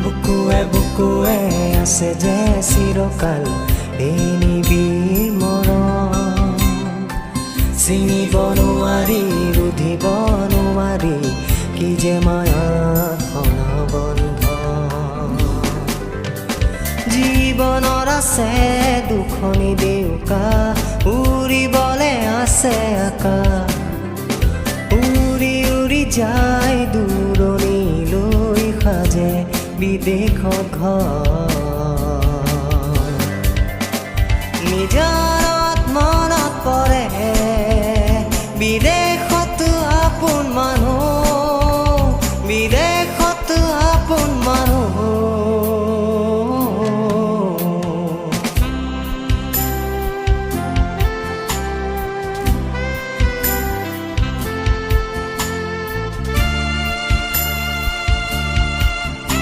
বুকুৱে বুকুৱে আছে যে চিৰকাল এই নিবিড় মৰম, চিনিব নোৱাৰি ৰুধিব নোৱাৰি কি যে মায়াৰ বন্ধ। জীৱনৰ আছে দুখনি ডেউকা, উৰিবলে আছে আকাশ, উৰি উৰি যায় দূৰণিলৈ সাজে বিদেশত ঘৰ। নিজৰ